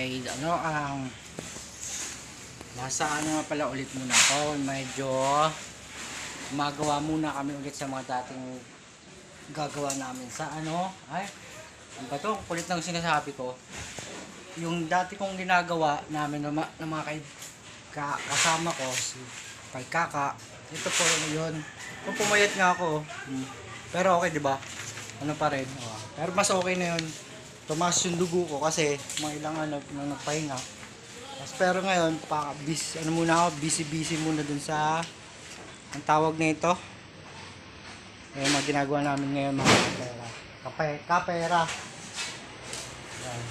kaid, nasa nga pala ulit muna ako. Medyo magawa muna kami ulit sa mga dating gagawa namin sa ano ba to? Kulit ng sinasabi ko. Yung dati kong ginagawa namin ng mga kasama ko, si kay Kaka. Ito po yun. Kung pumayat nga ako, pero okay, di ba? Ano pa rin. Pero mas okay na yun. Tumaas yung dugo ko kasi mga ilang nang nagpahinga. Pero ngayon, busy muna dun sa ang tawag na ito. Mga ginagawa namin ngayon, mga kapera. Yan.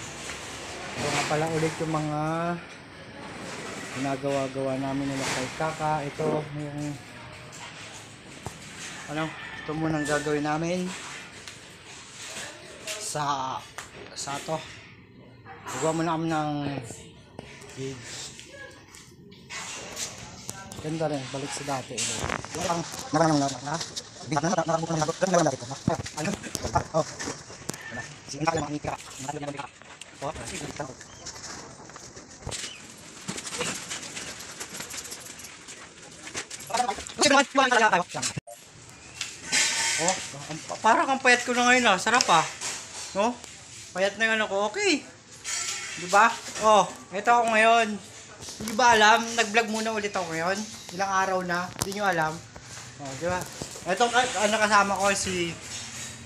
Ito nga pala ulit yung mga ginagawa namin nila kay Kaka. Ito yung ito munang gagawin namin sa to. Gagawa muna kami ng gauge. Ganda rin, balik sa dati. Parang ang payat ko na ngayon sarap no? Payat na yung ko, okay. Diba? Ito ako ngayon. Hindi ba alam? Nag-vlog muna ulit ako ngayon. Ilang araw na. Hindi nyo alam. Diba? Itong kasama ko si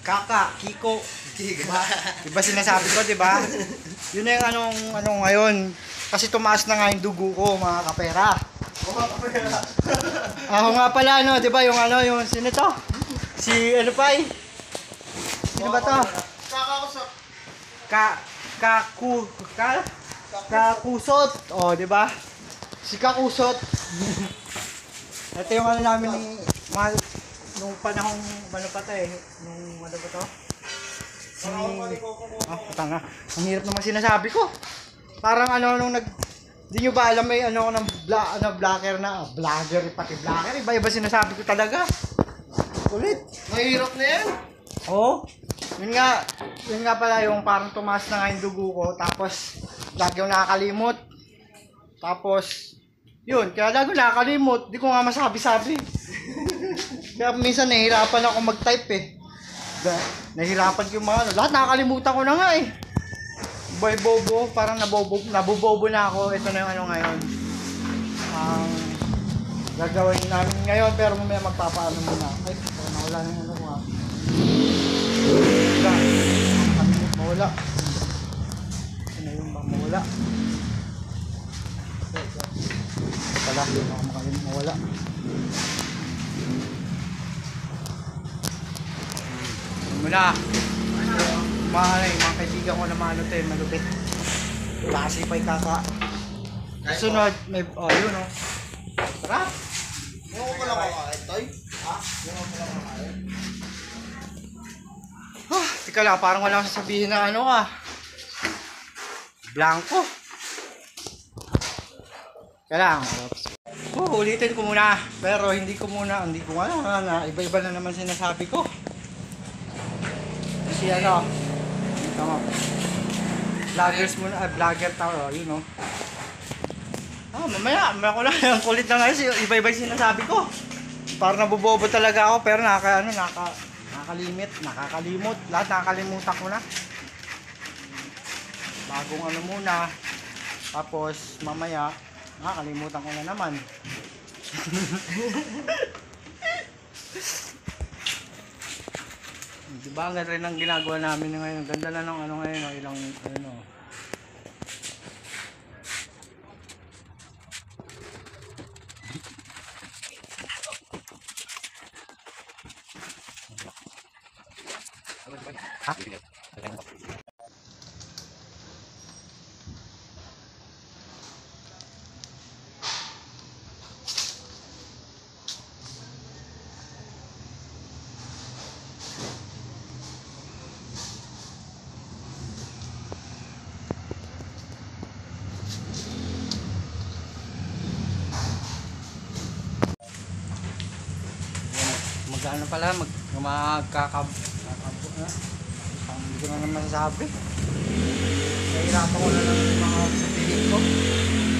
Kaka, Kiko. Diba sinasabi ko, diba? Yun na yung anong ngayon. Kasi tumaas na nga yung dugo ko, mga kapera. Ako nga pala, diba? Yung sino to? Si Sino ba to? Kakusot. Di ba? Si Kakusot. Ito yung namin ni nung panahong nung ba to? Tanga. Ang hirap naman sinasabi ko. Parang hindi nyo ba alam may vlogger na vlogger, pati vlogger. Iba-iba sinasabi ko talaga. Kulit. Mahirap na yan. Yun nga pala yung parang tumaas na nga yung dugo ko, tapos lagi yung nakakalimot. Tapos yun, kaya lagi yung nakakalimot, di ko nga masabi-sabi. Kaya minsan nahihirapan ako mag-type Nahihirapan ko yung mga lahat nakakalimutan ko na nga bobo, parang nabobobo na ako. Ito na yung ngayon. Gagawin namin ngayon, pero mamaya magpapaano muna. Nawala na yung ko mawala. Ano yung mawala? Pala, makalimut mawala. Muna. Mga kaibigan ko na malupit. Klase pa yung Kaka. Sunod, may, yun Sarap. Yung ko pala kakain, Toy. Yung ko pala kakain. Tika lang, parang wala akong sasabihin na blanco. Kaya lang. Ulitin ko muna. Pero hindi ko alam na iba-iba na naman sinasabi ko. Kasi vloggers muna, vlogger tao, mamaya ko lang ang kulit na ngayon, iba-iba yung sinasabi ko. Parang nabobobo talaga ako, pero nakakalimot. Lahat nakakalimutan ko na. Bagong muna. Tapos mamaya, nakakalimutan ko na naman. Diba ang ganda rin ang ginagawa namin ngayon. Ganda na ng ngayon, ilang magkano pala magkakabo na. Hindi ko na naman masasabi. Nahirapan ko na lang yung mga sabihin ko.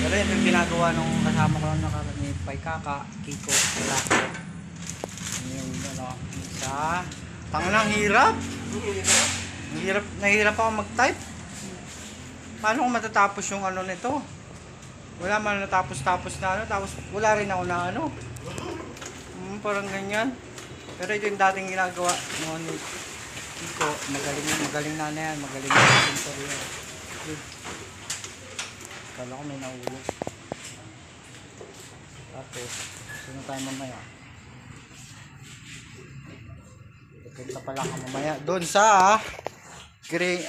Pero yun yung ginagawa nung kasama ko lang nakaraan ni Pai Kaka, Kiko, sila. Yung ano, isa. Tangang hirap. Nahirap ako mag-type. Paano ko matatapos yung ano nito? Wala man natapos-tapos na ano, tapos wala rin ako na ano. Parang ganyan. Pero ito yung dating ginagawa noon ni Kiko. Magaling na yan. Magaling na yung pintor yan. Kala ko may nahulog. Tapos, sino tayo mamaya? Punta pala ka mamaya. Doon sa green.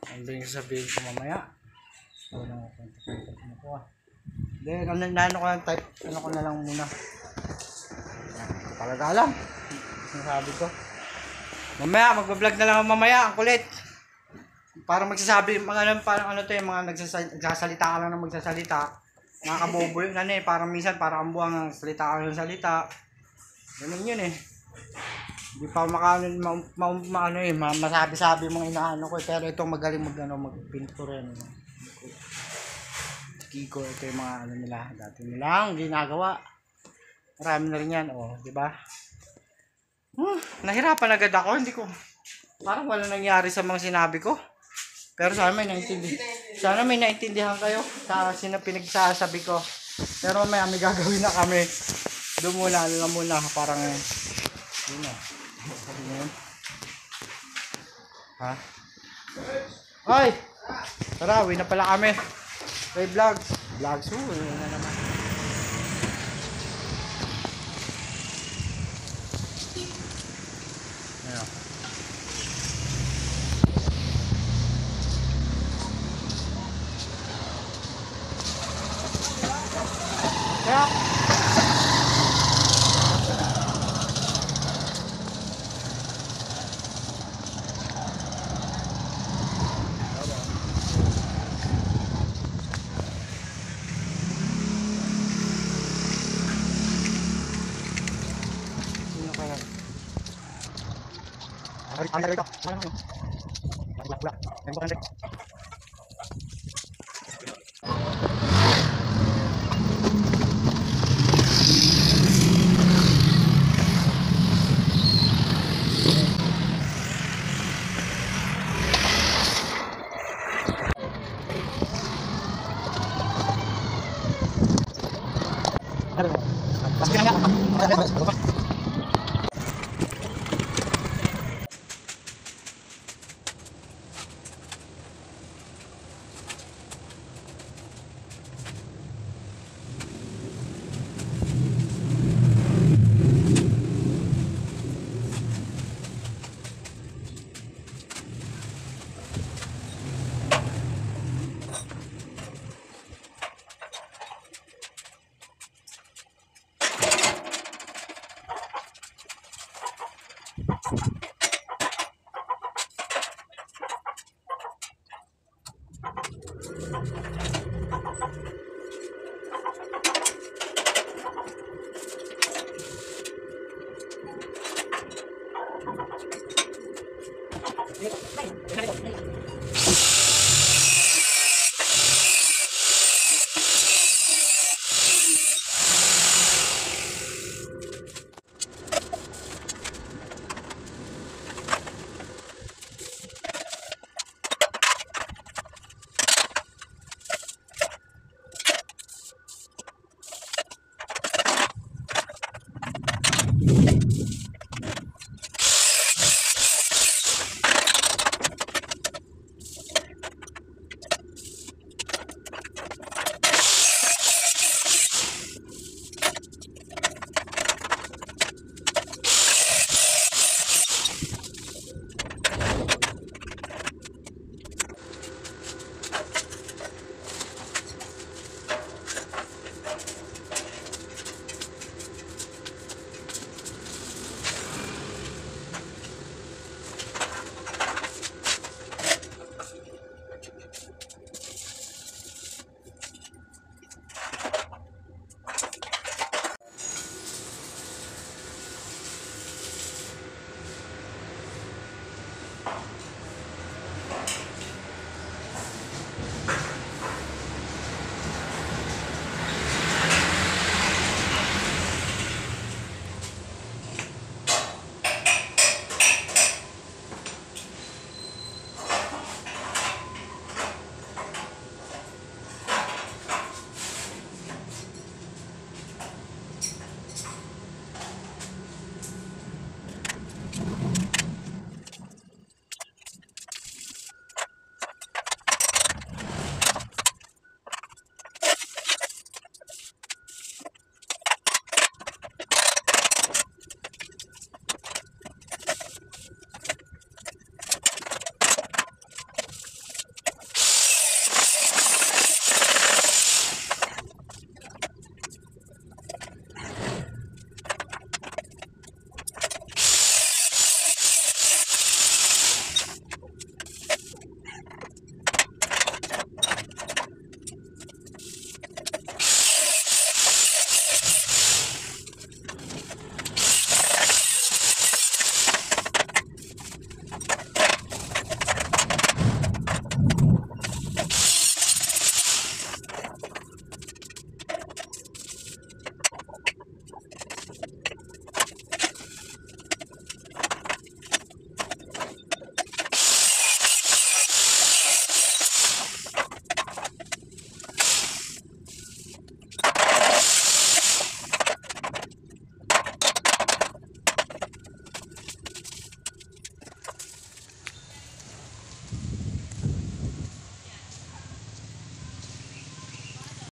Ano yung sabihin ko mamaya? Wala ko punta ko. Then, ano ko lang type, ano ko na lang muna. Talaga lang. Sinasabi ko. Mamaya, magbablog na lang ako mamaya. Ang kulit. Parang magsasabi, parang ano to yung mga nagsasalita ka lang ng magsasalita. Mga kabobo yun, ano eh. Parang minsan, parang ang buwang salita ka ng salita. Ganun yun eh. Hindi pa masabi-sabi mga inaano ko. Pero itong magaling magpinto rin. Kiko, ito yung mga ano nila. Dati nilang ginagawa. Marami na rin yan. O, diba? Nahirapan agad ako. Hindi ko. Parang wala nangyari sa mga sinabi ko. Pero sana may naintindihan kayo sa pinagsasabi ko. Pero may gagawin na kami. Doon muna, ano lang muna. Parang, yun na. Ha? Ay! Tara, uwi na pala kami. Kay vlogs. Vlogs, uwi na naman. Ayan. Kaya, sino kaya? Ang dito. Wala.